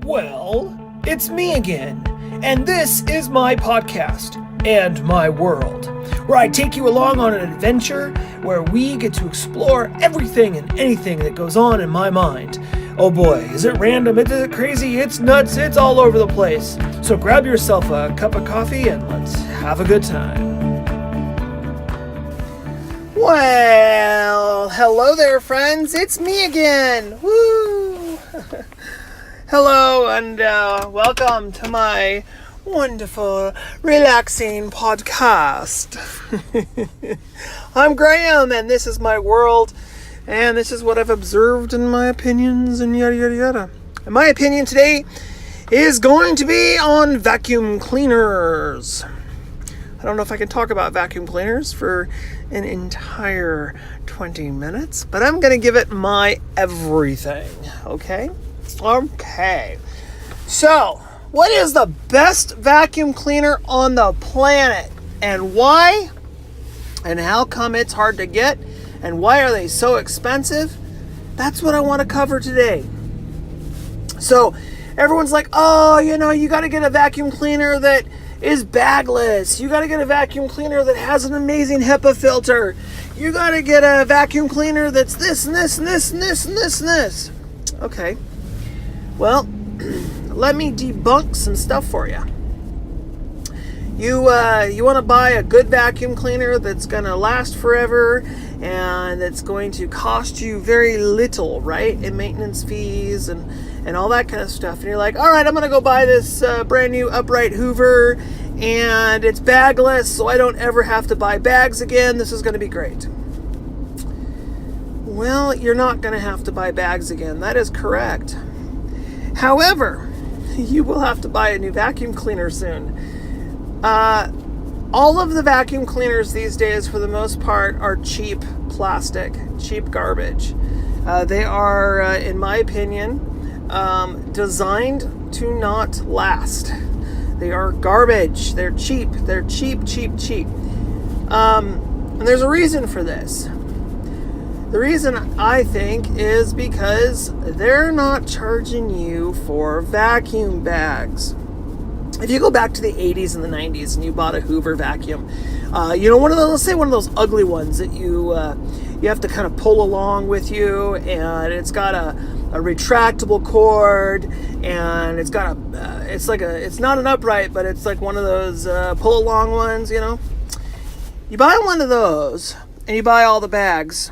Well, it's me again, and this is my podcast and my world, where I take you along on an adventure where we get to explore everything and anything that goes on in my mind. Oh boy, is it random, is it crazy, it's nuts, it's all over the place. So grab yourself a cup of coffee and let's have a good time. Well, hello there, friends. It's me again. Woo! Hello and welcome to my wonderful, relaxing podcast. I'm Graham, and this is my world, and this is what I've observed in my opinions, and yada yada yada. And my opinion today is going to be on vacuum cleaners. I don't know if I can talk about vacuum cleaners for an entire 20 minutes, but I'm going to give it my everything, okay? Okay. So, what is the best vacuum cleaner on the planet? And why? And how come it's hard to get? And why are they so expensive? That's what I want to cover today. So, everyone's like, oh, you got to get a vacuum cleaner that is bagless. You got to get a vacuum cleaner that has an amazing HEPA filter. You got to get a vacuum cleaner that's this and this and this and this and this and this. Okay. Well, let me debunk some stuff for you. You want to buy a good vacuum cleaner that's going to last forever and that's going to cost you very little, right? In maintenance fees and all that kind of stuff. And you're like, all right, I'm going to go buy this brand new upright Hoover, and it's bagless, so I don't ever have to buy bags again. This is going to be great. Well, you're not going to have to buy bags again. That is correct. However, you will have to buy a new vacuum cleaner soon. All of the vacuum cleaners these days, for the most part, are cheap plastic, cheap garbage. They are, in my opinion, designed to not last. They are garbage. They're cheap. They're cheap. And there's a reason for this. The reason, I think, is because they're not charging you for vacuum bags. If you go back to the 80s and the 90s and you bought a Hoover vacuum, one of those, let's say one of those ugly ones that you have to kind of pull along with you, and it's got a retractable cord, and it's got it's not an upright, but it's like one of those pull along ones, You buy one of those and you buy all the bags,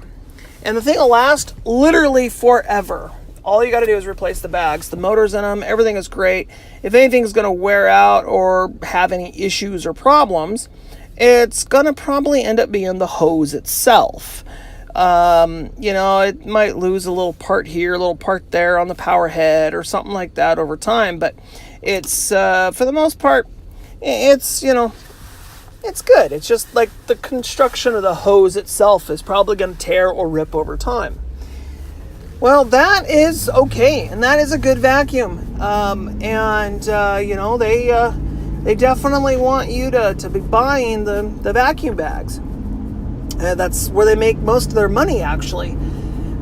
and the thing will last literally forever. All you got to do is replace the bags. The motor's in them. Everything is great. If anything's going to wear out or have any issues or problems, it's going to probably end up being the hose itself. It might lose a little part here, a little part there on the power head or something like that over time. But it's, for the most part, it's good. It's just like the construction of the hose itself is probably going to tear or rip over time. Well, that is okay, and that is a good vacuum. They definitely want you to be buying the vacuum bags. That's where they make most of their money, actually,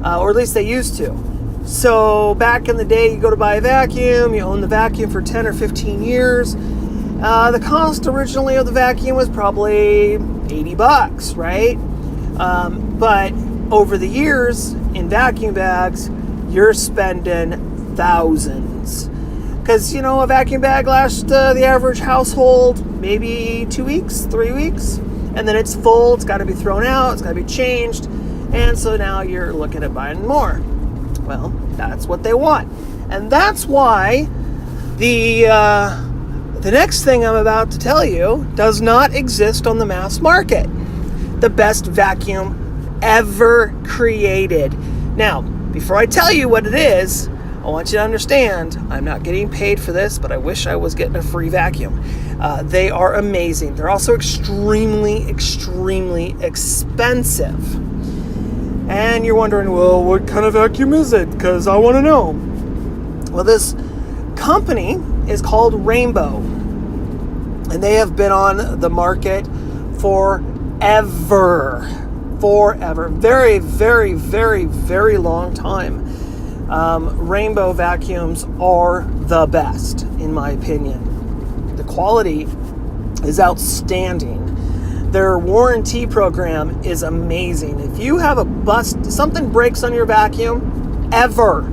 or at least they used to. So back in the day, you go to buy a vacuum, you own the vacuum for 10 or 15 years. The cost originally of the vacuum was probably $80, right? But over the years, in vacuum bags, you're spending thousands. Because, a vacuum bag lasts the average household maybe 2 weeks, 3 weeks. And then it's full, it's got to be thrown out, it's got to be changed. And so now you're looking at buying more. Well, that's what they want. And that's why the next thing I'm about to tell you does not exist on the mass market. The best vacuum ever created. Now, before I tell you what it is, I want you to understand, I'm not getting paid for this, but I wish I was getting a free vacuum. They are amazing. They're also extremely, extremely expensive. And you're wondering, well, what kind of vacuum is it? Because I want to know. Well, this company is called Rainbow. And they have been on the market forever. Very, very, very, very long time. Rainbow vacuums are the best, in my opinion. The quality is outstanding. Their warranty program is amazing. If you have a bust, something breaks on your vacuum, ever,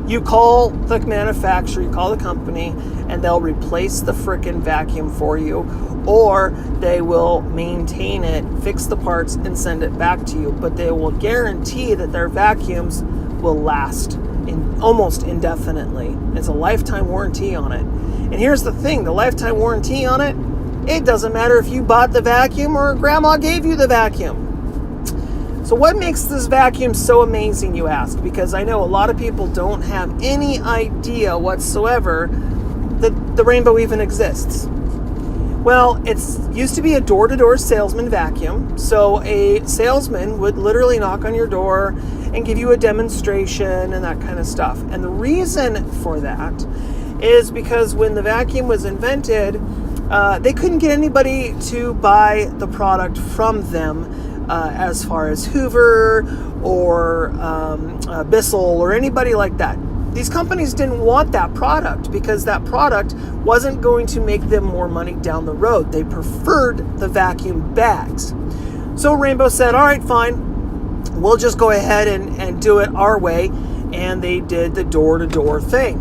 you call the manufacturer, you call the company, and they'll replace the frickin' vacuum for you, or they will maintain it, fix the parts, and send it back to you. But they will guarantee that their vacuums will last almost indefinitely. It's a lifetime warranty on it. And here's the thing, the lifetime warranty on it, it doesn't matter if you bought the vacuum or grandma gave you the vacuum. So what makes this vacuum so amazing, you ask? Because I know a lot of people don't have any idea whatsoever that the Rainbow even exists. Well, it used to be a door-to-door salesman vacuum. So a salesman would literally knock on your door and give you a demonstration and that kind of stuff. And the reason for that is because when the vacuum was invented, they couldn't get anybody to buy the product from them, as far as Hoover or Bissell or anybody like that. These companies didn't want that product because that product wasn't going to make them more money down the road. They preferred the vacuum bags. So Rainbow said, all right, fine, we'll just go ahead and do it our way. And they did the door-to-door thing.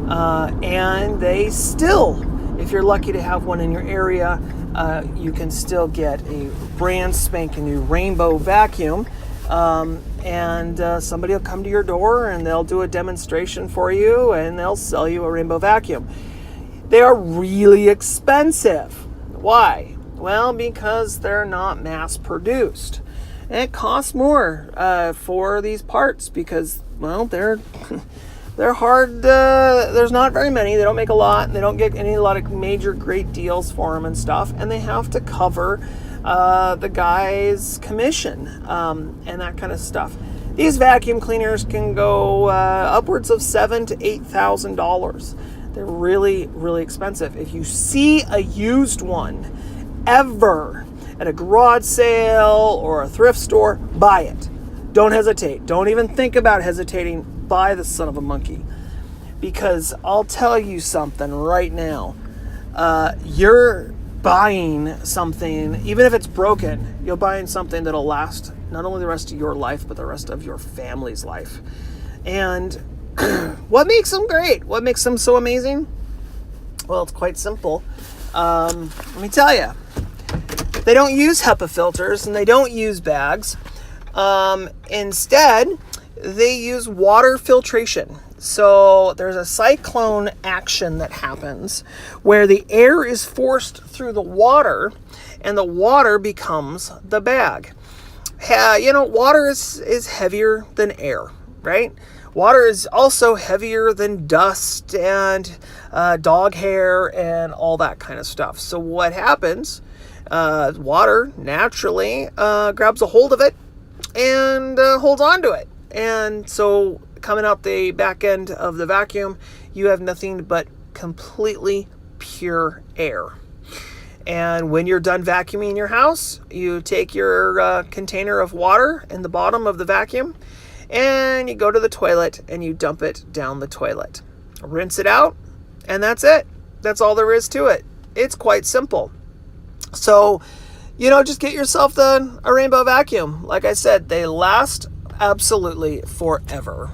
And they still, if you're lucky to have one in your area, you can still get a brand spanking new Rainbow vacuum. And somebody will come to your door and they'll do a demonstration for you and they'll sell you a Rainbow vacuum. They are really expensive. Why? Well, because they're not mass produced. And it costs more for these parts because, well, they're hard. There's not very many. They don't make a lot. And they don't get a lot of major great deals for them and stuff. And they have to cover the guy's commission and that kind of stuff. These vacuum cleaners can go upwards of $7,000 to $8,000. They're really, really expensive. If you see a used one ever at a garage sale or a thrift store, buy it. Don't hesitate. Don't even think about hesitating. Buy the son of a monkey. Because I'll tell you something right now. You're buying something, even if it's broken, you're buying something that'll last not only the rest of your life, but the rest of your family's life. And what makes them great? What makes them so amazing? Well, it's quite simple. Let me tell you. They don't use HEPA filters and they don't use bags. Instead, they use water filtration. So there's a cyclone action that happens where the air is forced through the water and the water becomes the bag. Water is heavier than air, right? Water is also heavier than dust and dog hair and all that kind of stuff. So what happens, water naturally grabs a hold of it and holds on to it. And so coming out the back end of the vacuum, you have nothing but completely pure air. And when you're done vacuuming your house, you take your container of water in the bottom of the vacuum and you go to the toilet and you dump it down the toilet. Rinse it out, and that's it. That's all there is to it. It's quite simple. So, just get yourself a Rainbow vacuum. Like I said, they last absolutely forever.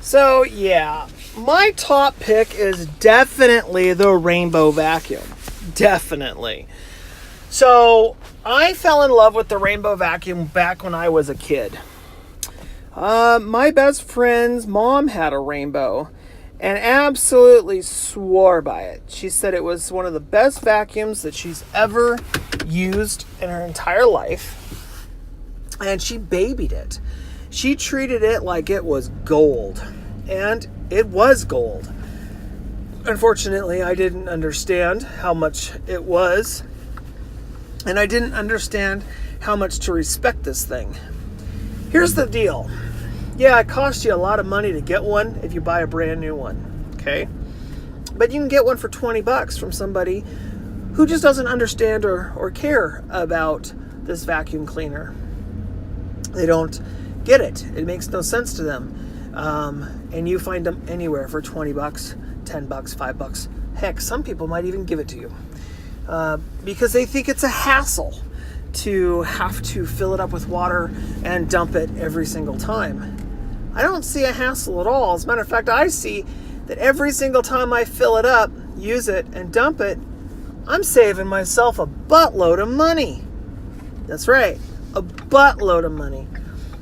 So, yeah, my top pick is definitely the Rainbow vacuum. Definitely. So, I fell in love with the Rainbow vacuum back when I was a kid. My best friend's mom had a Rainbow and absolutely swore by it. She said it was one of the best vacuums that she's ever used in her entire life. And she babied it. She treated it like it was gold. And it was gold. Unfortunately, I didn't understand how much it was. And I didn't understand how much to respect this thing. Here's the deal. Yeah, it costs you a lot of money to get one if you buy a brand new one. Okay? But you can get one for $20 from somebody who just doesn't understand or care about this vacuum cleaner. They don't get it. It makes no sense to them. And you find them anywhere for 20 bucks, 10 bucks, 5 bucks. Heck, some people might even give it to you because they think it's a hassle to have to fill it up with water and dump it every single time. I don't see a hassle at all. As a matter of fact, I see that every single time I fill it up, use it, and dump it, I'm saving myself a buttload of money. That's right, a buttload of money.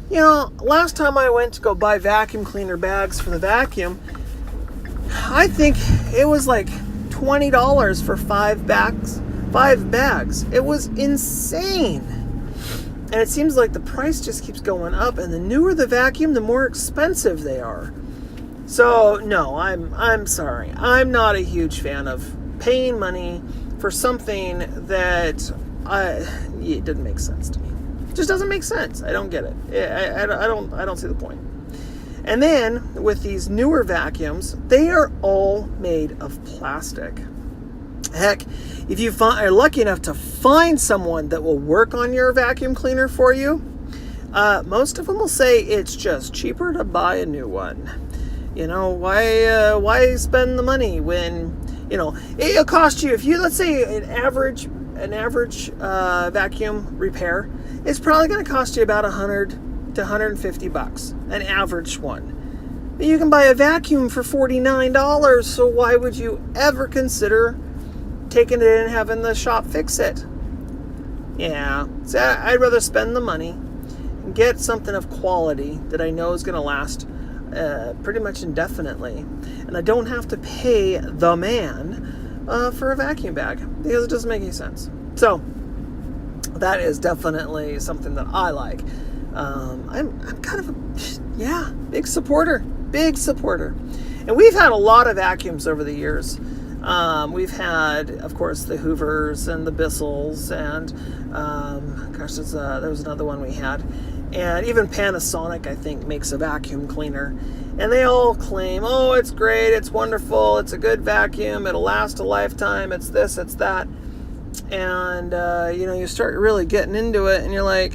You know, last time I went to go buy vacuum cleaner bags for the vacuum, I think it was like $20 for 5 bags. 5 bags. It was insane. And it seems like the price just keeps going up, and the newer the vacuum, the more expensive they are. So, no, I'm sorry. I'm not a huge fan of paying money for something that it doesn't make sense to me. It just doesn't make sense. I don't get it. I don't see the point. And then with these newer vacuums, they are all made of plastic. Heck, if you are lucky enough to find someone that will work on your vacuum cleaner for you, most of them will say it's just cheaper to buy a new one. You know, why spend the money when, you know, it'll cost you, if you, let's say an average vacuum repair is probably going to cost you about $100 to $150, an average one. But you can buy a vacuum for $49, so why would you ever consider taking it in and having the shop fix it? Yeah, so I'd rather spend the money and get something of quality that I know is going to last pretty much indefinitely, and I don't have to pay the man for a vacuum bag because it doesn't make any sense. So that is definitely something that I like. I'm kind of a big supporter, and we've had a lot of vacuums over the years. We've had, of course, the Hoovers and the Bissells, and there was another one we had. And even Panasonic, I think, makes a vacuum cleaner. And they all claim, oh, it's great, it's wonderful, it's a good vacuum, it'll last a lifetime, it's this, it's that. And, you start really getting into it, and you're like,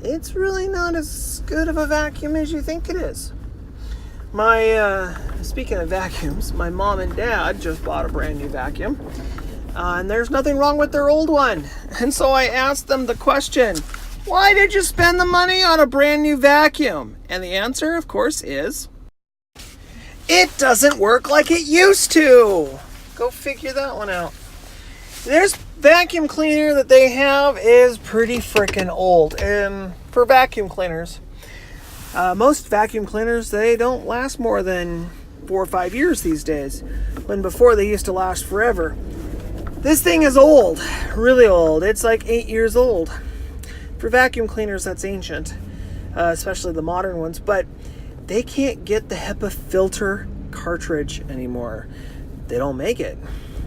it's really not as good of a vacuum as you think it is. Speaking of vacuums, my mom and dad just bought a brand new vacuum. And there's nothing wrong with their old one. And so I asked them the question, why did you spend the money on a brand new vacuum? And the answer, of course, is, it doesn't work like it used to. Go figure that one out. This vacuum cleaner that they have is pretty freaking old. For vacuum cleaners, most vacuum cleaners, they don't last more than 4 or 5 years these days, when before they used to last forever. This thing is old, really old. It's like 8 years old. For vacuum cleaners, that's ancient, especially the modern ones, but they can't get the HEPA filter cartridge anymore. They don't make it.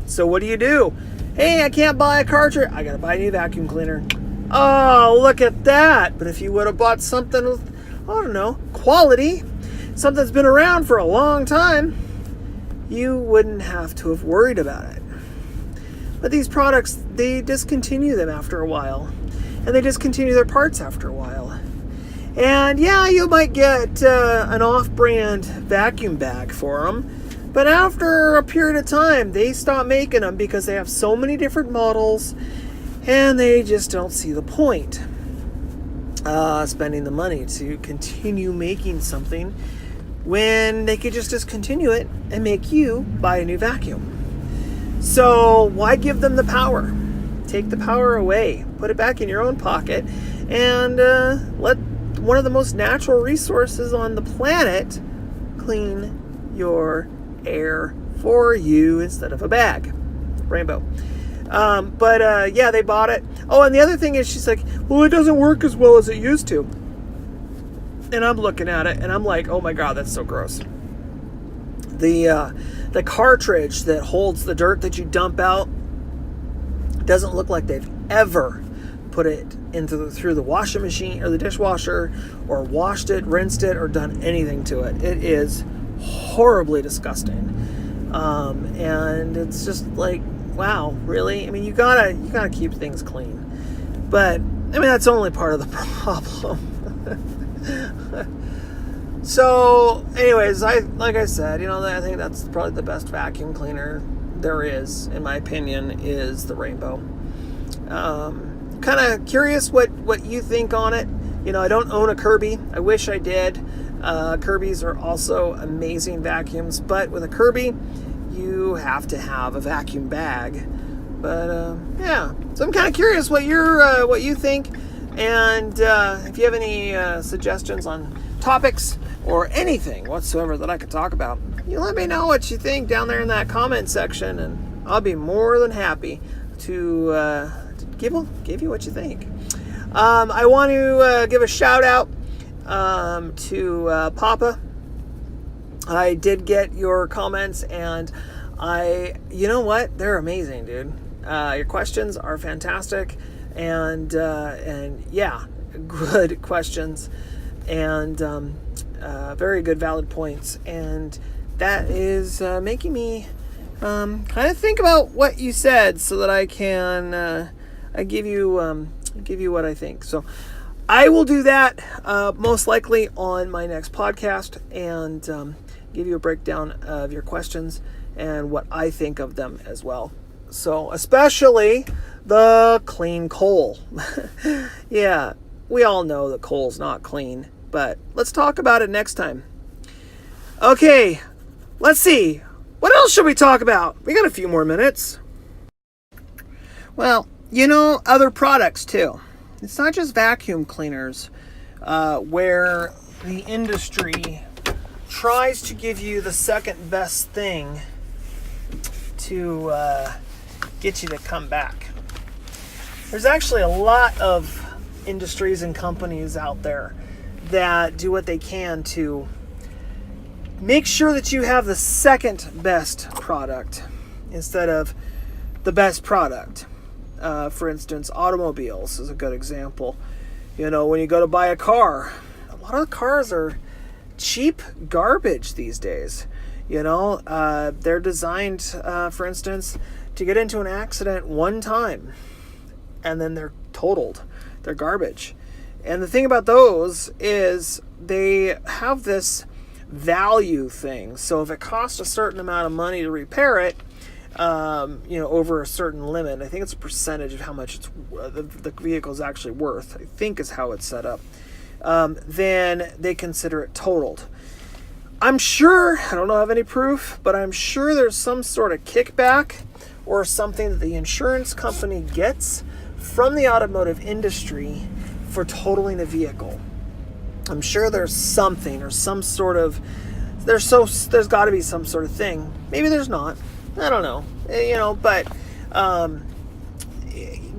So what do? Hey, I can't buy a cartridge. I gotta buy a new vacuum cleaner. Oh, look at that. But if you would have bought something with, I don't know, quality, something that's been around for a long time, you wouldn't have to have worried about it. But these products, they discontinue them after a while. And they discontinue their parts after a while. And yeah, you might get an off-brand vacuum bag for them. But after a period of time, they stop making them because they have so many different models. And they just don't see the point spending the money to continue making something when they could just discontinue it and make you buy a new vacuum. So why give them the power? Take the power away, put it back in your own pocket, and let one of the most natural resources on the planet clean your air for you instead of a bag. Rainbow. They bought it. Oh, and the other thing is, she's like, well, it doesn't work as well as it used to. And I'm looking at it, and I'm like, oh my God, that's so gross. The cartridge that holds the dirt that you dump out doesn't look like they've ever put it through the washing machine or the dishwasher, or washed it, rinsed it, or done anything to it. It is horribly disgusting. And it's just like, wow, really? I mean, you gotta keep things clean. But I mean, that's only part of the problem. So, anyways, like I said, I think that's probably the best vacuum cleaner there is, in my opinion, is the Rainbow. Kind of curious what you think on it. I don't own a Kirby. I wish I did. Kirby's are also amazing vacuums, but with a Kirby, you have to have a vacuum bag. But yeah, so I'm kind of curious what you think, and if you have any suggestions on topics or anything whatsoever that I could talk about, you let me know what you think down there in that comment section, and I'll be more than happy to give you what you think. I want to give a shout out to Papa. I did get your comments, and you know what? They're amazing, dude. Your questions are fantastic, and yeah, good questions, and very good, valid points, and that is making me kind of think about what you said, so that I can give you what I think. So I will do that most likely on my next podcast, and give you a breakdown of your questions and what I think of them as well. So especially the clean coal. Yeah, we all know that coal's not clean, but let's talk about it next time. Okay, let's see. What else should we talk about? We got a few more minutes. Well, other products too. It's not just vacuum cleaners where the industry tries to give you the second best thing to get you to come back. There's actually a lot of industries and companies out there that do what they can to make sure that you have the second best product instead of the best product. For instance, automobiles is a good example. When you go to buy a car, a lot of cars are cheap garbage these days. They're designed, for instance, to get into an accident one time, and then they're totaled. They're garbage. And the thing about those is they have this value thing. So if it costs a certain amount of money to repair it, over a certain limit, I think it's a percentage of how much the vehicle is actually worth, I think is how it's set up, then they consider it totaled. I'm sure, I don't have any proof, but I'm sure there's some sort of kickback or something that the insurance company gets from the automotive industry for totaling a vehicle. I'm sure there's something or some sort of, there's got to be some sort of thing. Maybe there's not. I don't know. But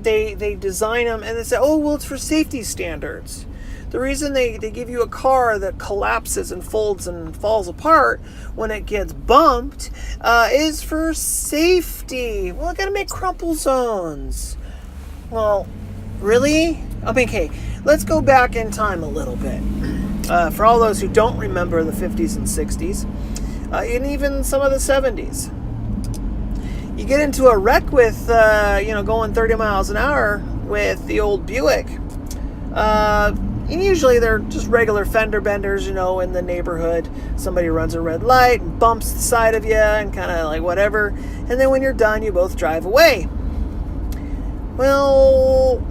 they design them and they say, oh, well, it's for safety standards. The reason they give you a car that collapses and folds and falls apart when it gets bumped is for safety. Well, I gotta make crumple zones. Well, really? Okay, let's go back in time a little bit. For all those who don't remember the 50s and 60s, and even some of the 70s. You get into a wreck with, going 30 miles an hour with the old Buick. And usually they're just regular fender benders, in the neighborhood. Somebody runs a red light and bumps the side of you and kind of like whatever. And then when you're done, you both drive away. Well,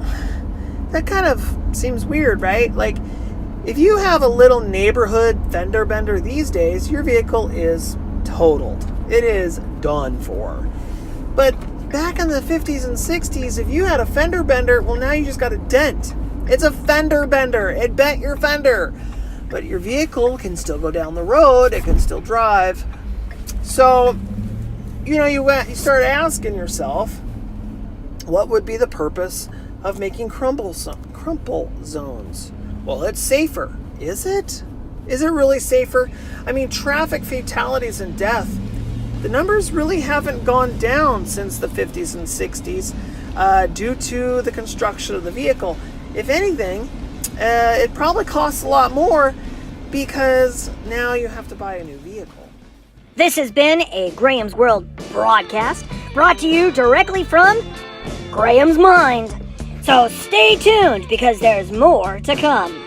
that kind of seems weird, right? Like, if you have a little neighborhood fender bender these days, your vehicle is totaled. It is done for. But back in the 50s and 60s, if you had a fender bender, well, now you just got a dent. It's a fender bender. It bent your fender. But your vehicle can still go down the road. It can still drive. So, you start asking yourself, what would be the purpose of making crumple zones? Well, it's safer. Is it? Is it really safer? I mean, traffic fatalities and death, the numbers really haven't gone down since the 50s and 60s due to the construction of the vehicle. If anything, it probably costs a lot more because now you have to buy a new vehicle. This has been a Graham's World broadcast brought to you directly from Graham's mind. So stay tuned because there's more to come.